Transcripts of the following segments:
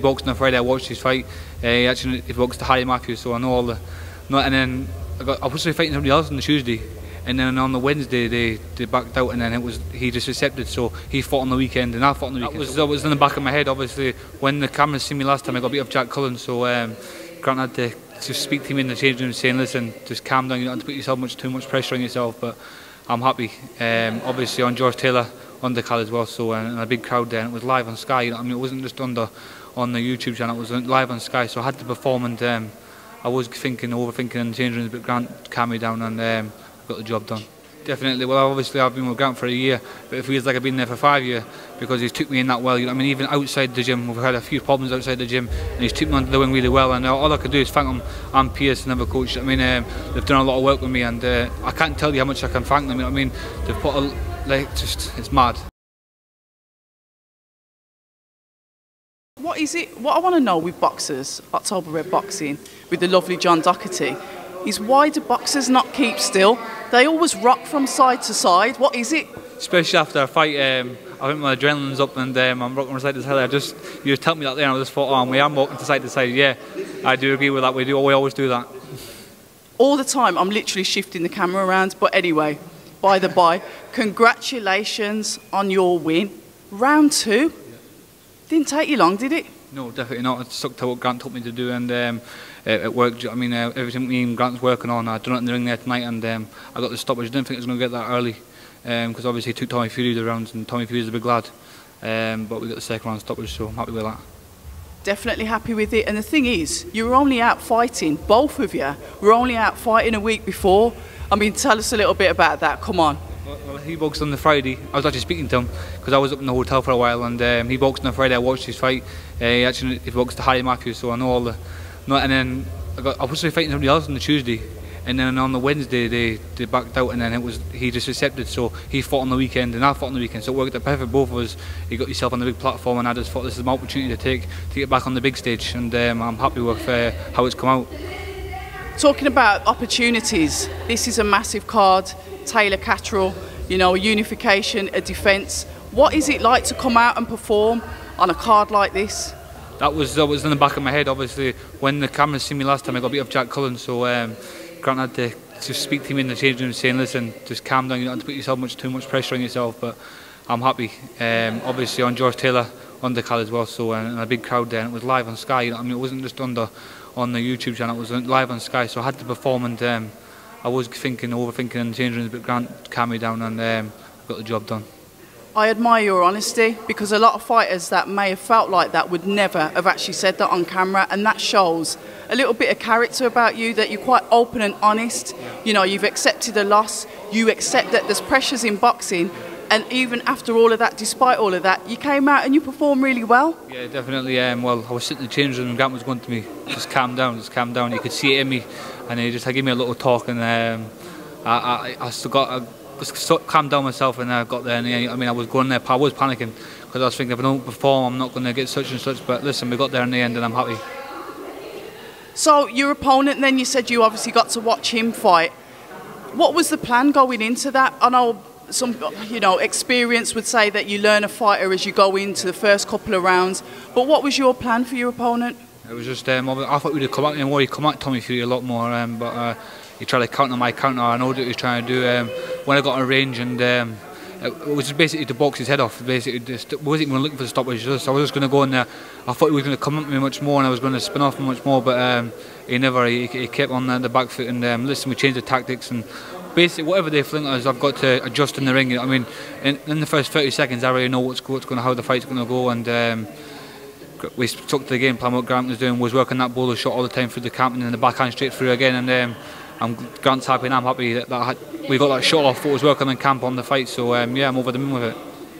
Boxing on Friday, I watched his fight. He actually boxed to Harry Matthews, so I know all the. No, and then I was supposed to be fighting somebody else on the Tuesday, and then on the Wednesday they backed out, and then he just accepted. So he fought on the weekend, and I fought on the weekend. That was in the back of my head. Obviously, when the cameras seen me last time, I got beat up Jack Cullen. So Grant had to just speak to me in the changing room, saying, "Listen, just calm down. You don't have to put yourself too much pressure on yourself." But I'm happy. Obviously on George Taylor undercard as well. So and a big crowd there. And it was live on Sky. You know what I mean? It wasn't just on the YouTube channel. It was live on Sky. So I had to perform, and I was overthinking in the changing rooms, but Grant calmed me down, and got the job done. Definitely. Well, obviously I've been with Grant for a year, but it feels like I've been there for 5 years because he's took me in that well. You know what I mean? Even outside the gym, we've had a few problems outside the gym, and he's took me onto the wing really well. And all I could do is thank him and Pierce, another coach. I mean, they've done a lot of work with me, and I can't tell you how much I can thank them. You know what I mean? They've put it's mad. What is it? What I want to know with boxers, October Red Boxing, with the lovely John Docherty, is why do boxers not keep still? They always rock from side to side. What is it? Especially after a fight, I think my adrenaline's up, and I'm rocking from side to side. You just tell me that there, and I just thought, oh, we are walking to side to side. Yeah, I do agree with that. We always do that. All the time. I'm literally shifting the camera around. But anyway, by the by, congratulations on your win. Round 2. Didn't take you long, did it? No, definitely not. I stuck to what Grant told me to do, and it worked. I mean, everything me and Grant's working on, I've done it in the ring there tonight, and I got the stoppage. I didn't think it was going to get that early, because obviously he took Tommy Fury the rounds, and Tommy Fury's a big lad. But we got the second round stoppage, so I'm happy with that. Definitely happy with it. And the thing is, you were only out fighting, both of you were only out fighting a week before. I mean, tell us a little bit about that. Come on. Well, he boxed on the Friday. I was actually speaking to him because I was up in the hotel for a while, and he boxed on the Friday. I watched his fight. He actually boxed to Harry Matthews, so I know all the. No, and then I was supposed to be fighting somebody else on the Tuesday, and then on the Wednesday they backed out, and then he just accepted. So he fought on the weekend, and I fought on the weekend. So it worked out perfect. Both of us. He got himself on the big platform, and I just thought this is my opportunity to get back on the big stage, and I'm happy with how it's come out. Talking about opportunities, this is a massive card. Taylor Catterall, you know, a unification, a defence. What is it like to come out and perform on a card like this? That was in the back of my head. Obviously, when the cameras seen me last time, I got beat up Jack Cullen. So Grant had to just speak to me in the changing room, saying, "Listen, just calm down. You don't have to put yourself too much pressure on yourself." But I'm happy. Obviously on George Taylor undercard as well. So and a big crowd there. And it was live on Sky. You know what I mean? It wasn't just on the YouTube channel. It was live on Sky. So I had to perform, and I was overthinking in the changing rooms, but Grant calmed me down, and got the job done. I admire your honesty, because a lot of fighters that may have felt like that would never have actually said that on camera, and that shows a little bit of character about you, that you're quite open and honest. You know, you've accepted a loss, you accept that there's pressures in boxing, and even after all of that, despite all of that, you came out and you performed really well. Yeah, definitely. Well, I was sitting in the changing room, and Grant was going to me, just calm down, just calm down. You could see it in me, and he just gave me a little talk, and I still got. Just calmed down myself, and I got there, and I mean, I was going there, I was panicking because I was thinking if I don't perform I'm not going to get such and such, but listen, we got there in the end, and I'm happy. So your opponent, then, you said you obviously got to watch him fight. What was the plan going into that? I know some, you know, experience would say that you learn a fighter as you go into the first couple of rounds, but what was your plan for your opponent? It was just, I thought we'd come out more, he'd come at Tommy Fury a lot more, but he tried to counter my counter. I know what he was trying to do. When I got in range, and it was just basically to box his head off. Basically, just wasn't even looking for the stoppage. I was just going to go in there. I thought he was going to come at me much more, and I was going to spin off him much more. But he never. He kept on the back foot, and listen, we changed the tactics, and basically whatever they fling at us, I've got to adjust in the ring. You know, I mean, in the first 30 seconds, I already know how the fight's going to go, and we stuck to the game plan. What Grant was doing was working that bowler shot all the time through the camp, and then the backhand straight through again, and Grant's happy, and I'm happy that we got that shot off what was working in camp on the fight. So yeah, I'm over the moon with it.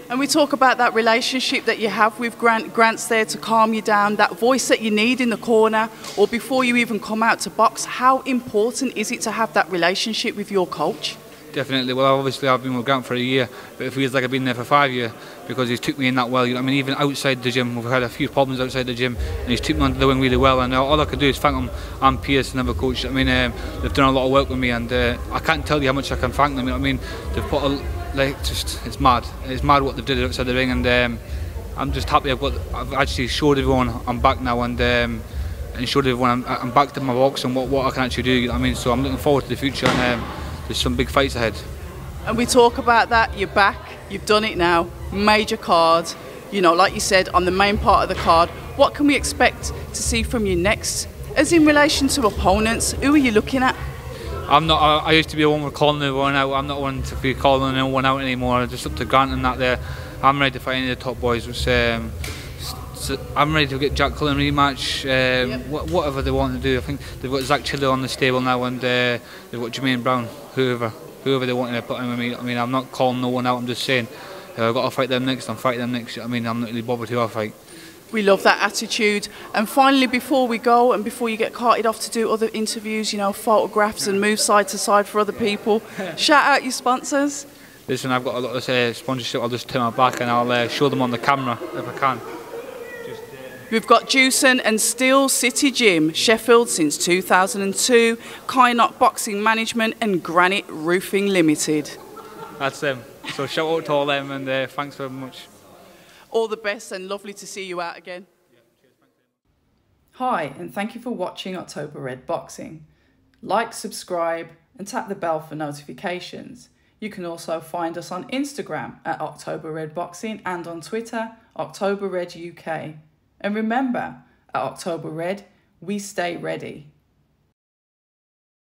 And we talk about that relationship that you have with Grant. Grant's there to calm you down, that voice that you need in the corner, or before you even come out to box. How important is it to have that relationship with your coach? Definitely. Well, obviously I've been with Grant for a year, but it feels like I've been there for 5 years because he's took me in that well. You know what I mean? Even outside the gym, we've had a few problems outside the gym, and he's took me onto the wing really well. And all I could do is thank him and Pierce, another coach. I mean, they've done a lot of work with me, and I can't tell you how much I can thank them. You know what I mean? They've put it's mad. It's mad what they've did outside the ring, and I'm just happy I've actually showed everyone I'm back now, and showed everyone I'm back to my box and what I can actually do. You know what I mean? So I'm looking forward to the future, and there's some big fights ahead. And we talk about that. You're back. You've done it now. Major card. You know, like you said, on the main part of the card. What can we expect to see from you next? As in relation to opponents, who are you looking at? I'm not. I used to be the one with calling everyone out. I'm not one to be calling anyone out anymore. Just up to Grant and that there. I'm ready to fight any of the top boys. Which, so I'm ready to get Jack Cullen rematch. Whatever they want to do. I think they've got Zach Chiller on the stable now, and they've got Jermaine Brown. Whoever they want to put in with me. I mean, I'm not calling no one out. I'm just saying, I've got to fight them next. I'm fighting them next. I mean, I'm not really bothered who I fight. We love that attitude. And finally, before we go and before you get carted off to do other interviews, you know, photographs and move side to side for other people, shout out your sponsors. Listen, I've got a lot of sponsorship. I'll just turn my back and I'll show them on the camera if I can. We've got Jewson and Steel City Gym, Sheffield since 2002, Kynot Boxing Management and Granite Roofing Limited. That's them. So shout out to all them, and thanks very much. All the best, and lovely to see you out again. Hi, and thank you for watching October Red Boxing. Like, subscribe and tap the bell for notifications. You can also find us on Instagram at October Red Boxing and on Twitter, October Red UK. And remember, at October Red, we stay ready.